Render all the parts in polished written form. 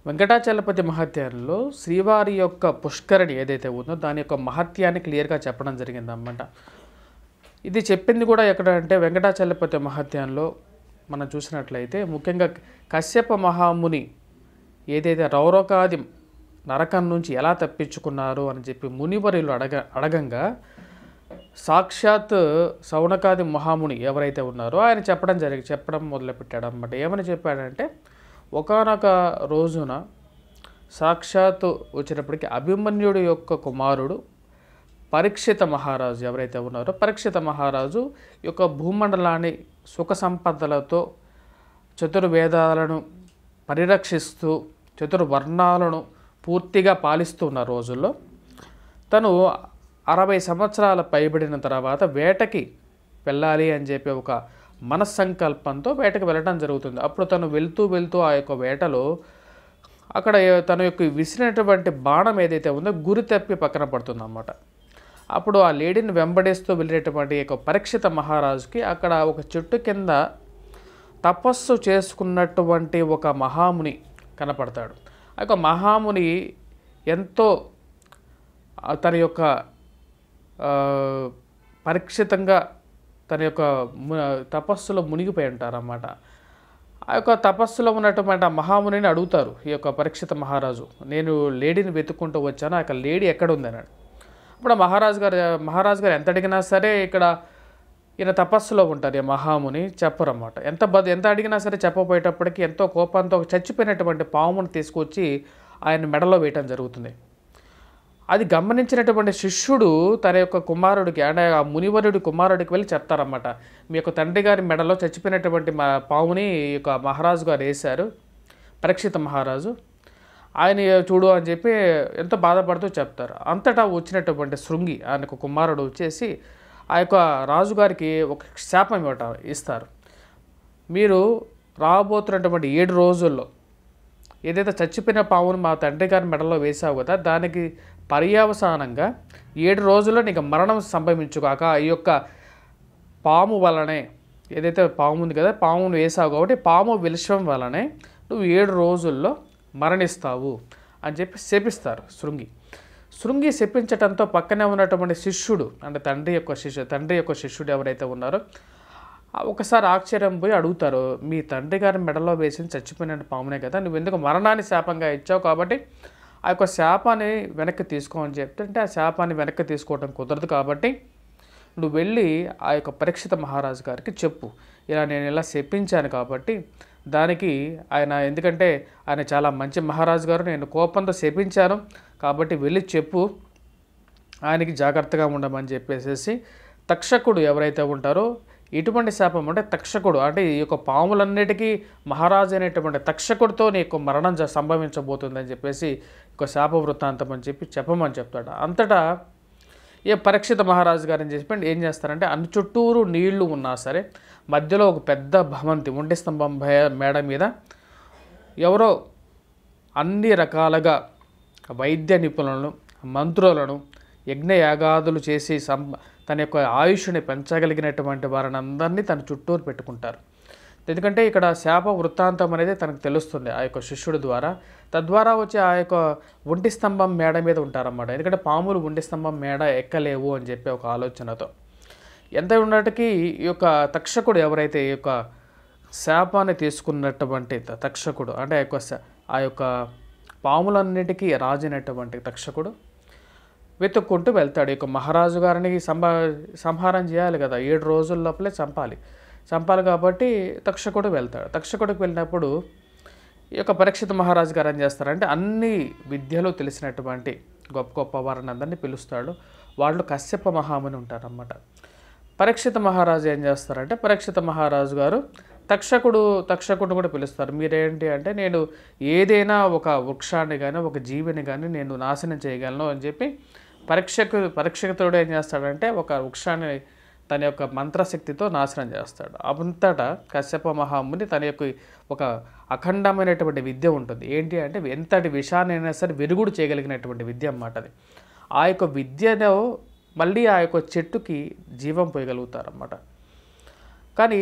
వెంకటాచలపతి మహత్యంలో శ్రీవారి యొక్క పుష్కరిణి ఏదైతే ఉందో దాని యొక్క మహత్యాన్ని క్లియర్గా చెప్పడం జరిగిందన్నమాట. ఇది చెప్పింది కూడా ఎక్కడ అంటే వెంకటాచలపతి మహత్యంలో మనం చూసినట్లయితే ముఖ్యంగా కశ్యప మహాముని ఏదైతే రౌరకాది నరకం నుంచి ఎలా తప్పించుకున్నారు అని చెప్పి మునివరులు అడగంగా సాక్షాత్ సౌనకాది మహాముని ఎవరైతే ఉన్నారో ఆయన చెప్పడం మొదలుపెట్టాడు అన్నమాట. ఏమని చెప్పాడంటే ఒకానొక రోజున సాక్షాత్తు వచ్చినప్పటికీ అభిమన్యుడి యొక్క కుమారుడు పరీక్షిత మహారాజు ఎవరైతే ఉన్నారో పరీక్షిత మహారాజు యొక్క భూమండలాన్ని సుఖ సంపదలతో చతుర్వేదాలను పరిరక్షిస్తూ చతుర్వర్ణాలను పూర్తిగా పాలిస్తూ ఉన్న రోజుల్లో తను 60 సంవత్సరాల పైబడిన తర్వాత వేటకి వెళ్ళాలి అని చెప్పి ఒక మనస్సంకల్పంతో వేటకి వెళ్ళడం జరుగుతుంది. అప్పుడు తను వెళ్తూ ఆ యొక్క వేటలో అక్కడ తన యొక్క విసిరినటువంటి బాణం ఏదైతే ఉందో గురి తప్పి పక్కన పడుతుంది అన్నమాట. అప్పుడు ఆ లేడీని వెంబడిస్తూ వెళ్ళేటువంటి యొక్క పరీక్షిత మహారాజుకి అక్కడ ఒక చెట్టు కింద తపస్సు చేసుకున్నటువంటి ఒక మహాముని కనపడతాడు. ఆ యొక్క మహాముని ఎంతో తన యొక్క పరీక్షితంగా తన యొక్క తపస్సులో మునిగిపోయి ఉంటారన్నమాట. ఆ యొక్క తపస్సులో ఉన్నటువంటి ఆ మహామునిని అడుగుతారు ఈ యొక్క పరీక్షిత మహారాజు, నేను లేడీని వెతుక్కుంటూ వచ్చాను, ఆ యొక్క లేడీ ఎక్కడ ఉంది అన్నాడు. ఇప్పుడు మహారాజు గారు ఎంత అడిగినా సరే ఇక్కడ ఈయన తపస్సులో ఉంటారు ఈ మహాముని చెప్పరన్నమాట. ఎంత అడిగినా సరే చెప్పబోయేటప్పటికి ఎంతో కోపంతో చచ్చిపోయినటువంటి పామును తీసుకొచ్చి ఆయన మెడలో వేయటం జరుగుతుంది. అది గమనించినటువంటి శిష్యుడు తన యొక్క కుమారుడికి అంటే ఆ మునివరుడి కుమారుడికి వెళ్ళి చెప్తారన్నమాట, మీ యొక్క తండ్రి గారి మెడలో చచ్చిపోయినటువంటి పాముని ఈ యొక్క మహారాజు గారు వేశారు, పరీక్షిత మహారాజు, ఆయన చూడు అని చెప్పి ఎంతో బాధపడుతూ చెప్తారు. అంతటా వచ్చినటువంటి శృంగి ఆయనకు కుమారుడు వచ్చేసి ఆ యొక్క రాజుగారికి ఒక శాపం ఇస్తారు. మీరు రాబోతున్నటువంటి 7 రోజుల్లో ఏదైతే చచ్చిపోయిన పావును మా తండ్రి గారి మెడలో వేసావు కదా, దానికి పర్యవసానంగా 7 రోజుల్లో నీకు మరణం సంభవించుగాక. ఈ యొక్క పాము వలనే ఏదైతే పాము ఉంది కదా, పామును వేసావు కాబట్టి పాము విషం వలనే నువ్వు 7 రోజుల్లో మరణిస్తావు అని చెప్పి శపిస్తారు శృంగి శపించటంతో పక్కనే ఉన్నటువంటి శిష్యుడు అంటే తండ్రి యొక్క శిష్యుడు ఎవరైతే ఉన్నారో ఒకసారి ఆశ్చర్యం పోయి అడుగుతారు, మీ తండ్రి గారి మెడలో వేసిన చచ్చిపోయిన పామునే కదా, నువ్వు ఎందుకు మరణాన్ని శాపంగా ఇచ్చావు, కాబట్టి ఆ యొక్క శాపాన్ని వెనక్కి తీసుకోమని చెప్తుంటే ఆ శాపాన్ని వెనక్కి తీసుకోవడం కుదరదు, కాబట్టి నువ్వు వెళ్ళి ఆ యొక్క పరీక్షిత మహారాజు గారికి చెప్పు, నేను ఇలా శపించాను కాబట్టి దానికి ఎందుకంటే ఆయన చాలా మంచి మహారాజు గారు, నేను కోపంతో శపించాను కాబట్టి వెళ్ళి చెప్పు, ఆయనకి జాగ్రత్తగా ఉండమని చెప్పేసి తక్షకుడు ఎవరైతే ఉంటారో ఇటువంటి శాపం అంటే తక్షకుడు అంటే ఈ యొక్క పాములన్నిటికీ మహారాజు అయినటువంటి తక్షకుడితో నీ యొక్క మరణం సంభవించబోతుందని చెప్పేసి ఒక శాప వృత్తాంతం అని చెప్పమని చెప్తాడు. అంతటా ఏ పరీక్షిత మహారాజు గారు ఏం చేస్తారంటే అన్ని చుట్టూరు నీళ్లు ఉన్నా సరే మధ్యలో ఒక పెద్ద భవంతి ఒంటి స్తంభం మేడ మీద ఎవరో అన్ని రకాలుగా వైద్య నిపుణులను మంత్రులను యజ్ఞయాగాదులు చేసి తన యొక్క ఆయుష్ని పెంచగలిగినటువంటి వారిని అందరినీ తన చుట్టూరు పెట్టుకుంటారు. ఎందుకంటే ఇక్కడ శాప వృత్తాంతం అనేది తనకు తెలుస్తుంది ఆ యొక్క శిష్యుడి ద్వారా, తద్వారా వచ్చి ఆ యొక్క ఒంటి స్తంభం మేడ మీద ఉంటారన్నమాట. ఎందుకంటే పాములు ఒంటి స్తంభం మేడ ఎక్కలేవు అని చెప్పి ఒక ఆలోచనతో ఎంత ఉన్నటికీ ఈ యొక్క తక్షకుడు ఎవరైతే ఈ యొక్క శాపాన్ని తీసుకున్నటువంటి తక్షకుడు అంటే ఆ యొక్క పాములన్నిటికీ రాజైనటువంటి తక్షకుడు వెతుక్కుంటూ వెళ్తాడు. ఈ యొక్క మహారాజు గారిని సంహారం చేయాలి కదా, 7 రోజుల లోపలే చంపాలి కాబట్టి తక్షకుడు వెళ్తాడు. తక్షకుడికి వెళ్ళినప్పుడు ఈ యొక్క పరీక్షిత మహారాజు గారు ఏం చేస్తారంటే అన్ని విద్యలు తెలిసినటువంటి గొప్ప వారిని అందరినీ పిలుస్తాడు. వాళ్ళు కశ్యప మహాముని ఉంటారన్నమాట. పరీక్షిత మహారాజు ఏం చేస్తారంటే పరీక్షిత మహారాజు గారు తక్షకుడు కూడా పిలుస్తారు. మీరేంటి అంటే నేను ఏదైనా ఒక వృక్షాన్ని కానీ ఒక జీవిని కానీ నేను నాశనం చేయగలను అని చెప్పి పరీక్షకుడు ఏం చేస్తాడంటే ఒక వృక్షాన్ని తన యొక్క మంత్రశక్తితో నాశనం చేస్తాడు. అంతటా కశ్యప మహాముని తన యొక్క ఒక అఖండమైనటువంటి విద్య ఉంటుంది. ఏంటి అంటే ఎంతటి విషయాన్ని అయినా సరే విరుగుడు చేయగలిగినటువంటి విద్య అన్నమాట అది. ఆ యొక్క విద్యలో మళ్ళీ ఆ యొక్క చెట్టుకి జీవం పోయగలుగుతారన్నమాట. కానీ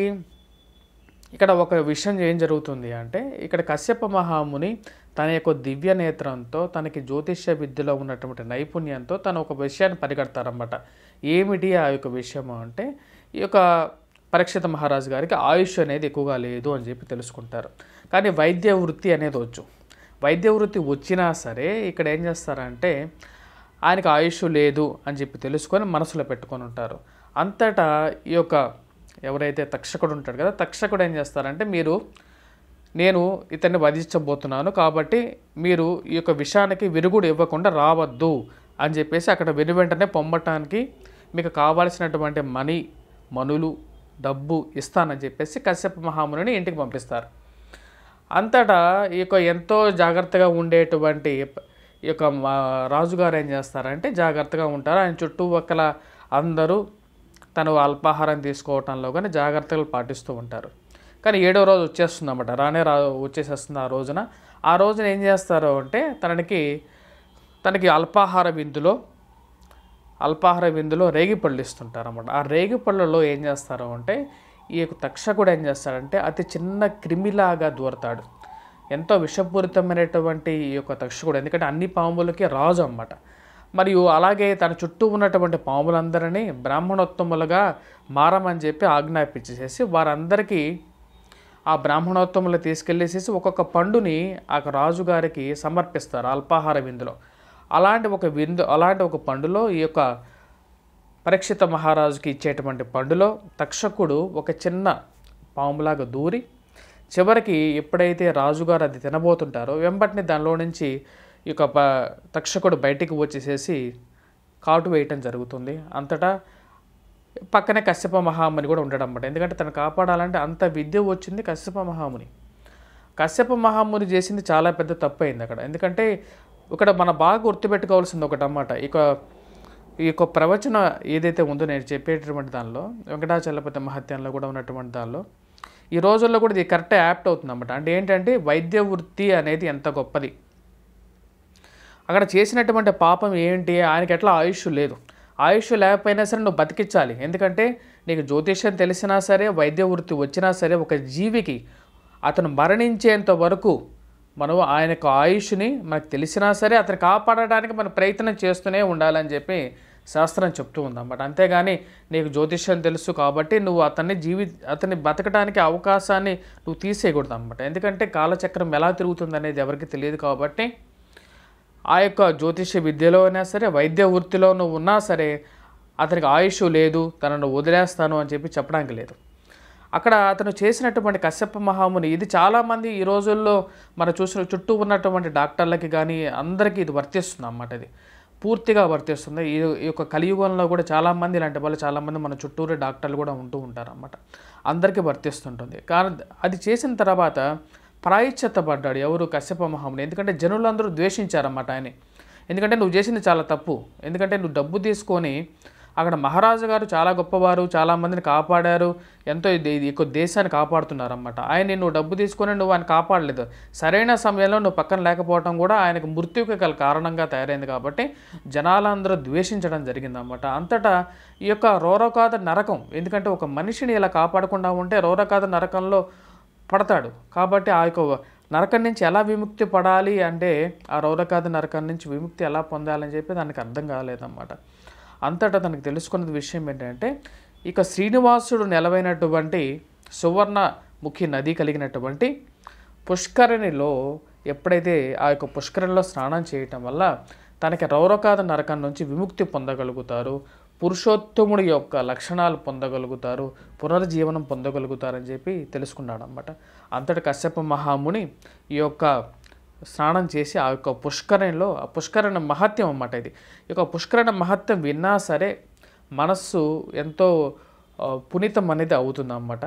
ఇక్కడ ఒక విషయం ఏం జరుగుతుంది అంటే, ఇక్కడ కశ్యప మహాముని తన యొక్క దివ్య నేత్రంతో, తనకి జ్యోతిష్య విద్యలో ఉన్నటువంటి నైపుణ్యంతో తను ఒక విషయాన్ని పరిగెడతారన్నమాట. ఏమిటి ఆ యొక్క విషయము అంటే, ఈ యొక్క పరీక్షిత మహారాజు గారికి ఆయుష్ అనేది ఎక్కువగా లేదు అని చెప్పి తెలుసుకుంటారు. కానీ వైద్య వృత్తి అనేది వచ్చు. వైద్య వృత్తి వచ్చినా సరే ఇక్కడ ఏం చేస్తారంటే, ఆయనకు ఆయుష్ లేదు అని చెప్పి తెలుసుకొని మనసులో పెట్టుకొని ఉంటారు. అంతటా ఈ యొక్క ఎవరైతే తక్షకుడు ఉంటాడు కదా, తక్షకుడు ఏం చేస్తారంటే, నేను ఇతన్ని వధించబోతున్నాను కాబట్టి మీరు ఈ యొక్క విషయానికి విరుగుడు ఇవ్వకుండా రావద్దు అని చెప్పేసి అక్కడ వెనువెంటనే పొమ్మటానికి మీకు కావాల్సినటువంటి మనులు డబ్బు ఇస్తానని చెప్పేసి కశ్యప మహామునిని ఇంటికి పంపిస్తారు. అంతటా ఈ యొక్క ఎంతో జాగ్రత్తగా ఉండేటువంటి ఈ యొక్క రాజుగారు ఏం చేస్తారంటే జాగ్రత్తగా ఉంటారు. ఆయన చుట్టుపక్కల అందరూ తను అల్పాహారం తీసుకోవటంలో కానీ జాగ్రత్తలు పాటిస్తూ ఉంటారు. కానీ 7వ రోజు వచ్చేస్తుందన్నమాట, వచ్చేసేస్తుంది ఆ రోజున ఏం చేస్తారు అంటే తనకి అల్పాహార విందులో రేగిపళ్ళు ఇస్తుంటారు అన్నమాట. ఆ రేగిపళ్ళలో ఏం చేస్తారు అంటే ఈ యొక్క తక్షకుడు ఏం చేస్తాడంటే అతి చిన్న క్రిమిలాగా దూరతాడు. ఎంతో విషపూరితమైనటువంటి ఈ యొక్క తక్షకుడు, ఎందుకంటే అన్ని పాములకి రాజు అన్నమాట. మరియు అలాగే తన చుట్టూ ఉన్నటువంటి పాములందరినీ బ్రాహ్మణోత్తములుగా మారమని చెప్పి ఆజ్ఞాపించేసి వారందరికీ ఆ బ్రాహ్మణోత్తములు తీసుకెళ్ళేసేసి ఒక్కొక్క పండుని ఆ రాజుగారికి సమర్పిస్తారు అల్పాహార విందులో. అలాంటి ఒక పండులో ఈ యొక్క పరీక్షిత మహారాజుకి ఇచ్చేటువంటి పండులో తక్షకుడు ఒక చిన్న పాములాగా దూరి చివరికి ఎప్పుడైతే రాజుగారు అది తినబోతుంటారో వెంబటిని దానిలో నుంచి ఈ యొక్క తక్షకుడు బయటికి వచ్చేసేసి కాటు వేయటం జరుగుతుంది. అంతటా పక్కనే కశ్యప మహాముని కూడా ఉండడం అన్నమాట. ఎందుకంటే తను కాపాడాలంటే అంత విద్య వచ్చింది కశ్యప మహాముని చేసింది చాలా పెద్ద తప్పు అయింది అక్కడ. ఎందుకంటే ఇక్కడ మనం బాగా గుర్తుపెట్టుకోవాల్సింది ఒకటి అన్నమాట. ఈ యొక్క ప్రవచన ఏదైతే ఉందో నేను చెప్పేటటువంటి దానిలో వెంకటాచలపతి మహత్యంలో కూడా ఉన్నటువంటి దానిలో ఈ రోజుల్లో కూడా ఇది కరెక్ట్ యాప్ట్ అవుతుంది అన్నమాట. అంటే ఏంటంటే వైద్య వృత్తి అనేది ఎంత గొప్పది. అక్కడ చేసినటువంటి పాపం ఏంటి, ఆయనకి ఎట్లా ఆయుష్ లేదు. ఆయుష్ లేకపోయినా సరే నువ్వు బతికించాలి. ఎందుకంటే నీకు జ్యోతిష్యం తెలిసినా సరే వైద్య వృత్తి వచ్చినా సరే ఒక జీవికి అతను మరణించేంత వరకు మనం ఆయనకు ఆయుష్ని మనకు తెలిసినా సరే అతను కాపాడడానికి మనం ప్రయత్నం చేస్తూనే ఉండాలని చెప్పి శాస్త్రం చెప్తూ ఉందన్నమాట. అంతేగాని నీకు జ్యోతిష్యం తెలుసు కాబట్టి నువ్వు అతన్ని బతకడానికి అవకాశాన్ని నువ్వు తీసేయకూడదు అన్నమాట. ఎందుకంటే కాలచక్రం ఎలా తిరుగుతుంది అనేది ఎవరికి తెలియదు కాబట్టి ఆ యొక్క జ్యోతిష్య విద్యలో అయినా సరే వైద్య వృత్తిలో నువ్వు ఉన్నా సరే అతనికి ఆయుష్ లేదు, తనను వదిలేస్తాను అని చెప్పి చెప్పడానికి లేదు. అక్కడ అతను చేసినటువంటి కశ్యప మహాముని ఇది చాలామంది ఈ రోజుల్లో మనం చూసిన చుట్టూ ఉన్నటువంటి డాక్టర్లకి కానీ అందరికీ ఇది వర్తిస్తుంది అన్నమాట. ఇది పూర్తిగా వర్తిస్తుంది. ఈ యొక్క కలియుగంలో కూడా చాలామంది ఇలాంటి వాళ్ళు చాలామంది మన చుట్టూరు డాక్టర్లు కూడా ఉంటూ ఉంటారు అన్నమాట. అందరికీ వర్తిస్తుంటుంది. కానీ అది చేసిన తర్వాత ప్రాయశ్చిత్తపడ్డాడు ఎవరు, కశ్యప మహాముని. ఎందుకంటే జనులందరూ ద్వేషించారన్నమాట ఆయన. ఎందుకంటే నువ్వు చేసింది చాలా తప్పు. ఎందుకంటే నువ్వు డబ్బు తీసుకొని అక్కడ మహారాజు గారు చాలా గొప్పవారు, చాలామందిని కాపాడారు, ఎంతో ఎక్కువ దేశాన్ని కాపాడుతున్నారన్నమాట. ఆయన నువ్వు డబ్బు తీసుకొని నువ్వు ఆయన కాపాడలేదు. సరైన సమయంలో నువ్వు పక్కన లేకపోవడం కూడా ఆయనకు మృత్యుకి కారణంగా తయారైంది కాబట్టి జనాలందరూ ద్వేషించడం జరిగిందన్నమాట. అంతటా ఈ యొక్క రోరకాద నరకం, ఎందుకంటే ఒక మనిషిని ఇలా కాపాడకుండా ఉంటే రోరకాద నరకంలో పడతాడు. కాబట్టి ఆ యొక్క నరకం నుంచి ఎలా విముక్తి పడాలి అంటే ఆ రోరకాద నరకం నుంచి విముక్తి ఎలా పొందాలని చెప్పి దానికి అర్థం కాలేదన్నమాట. అంతటా తనకు తెలుసుకున్న విషయం ఏంటంటే ఇక శ్రీనివాసుడు నెలవైనటువంటి సువర్ణముఖి నది కలిగినటువంటి పుష్కరిణిలో ఎప్పుడైతే ఆ యొక్క పుష్కరిణిలో స్నానం చేయటం వల్ల తనకి రౌరకాద నరకం నుంచి విముక్తి పొందగలుగుతారు, పురుషోత్తముడి యొక్క లక్షణాలు పొందగలుగుతారు, పునర్జీవనం పొందగలుగుతారని చెప్పి తెలుసుకున్నాడు అన్నమాట. అంతటి కశ్యప మహాముని ఈ యొక్క స్నానం చేసి ఆ యొక్క పుష్కరిణిలో, ఆ పుష్కరణ మహత్యం అన్నమాట ఇది. ఈ యొక్క పుష్కరణ మహత్యం విన్నా సరే మనస్సు ఎంతో పునీతం అనేది అవుతుంది అన్నమాట.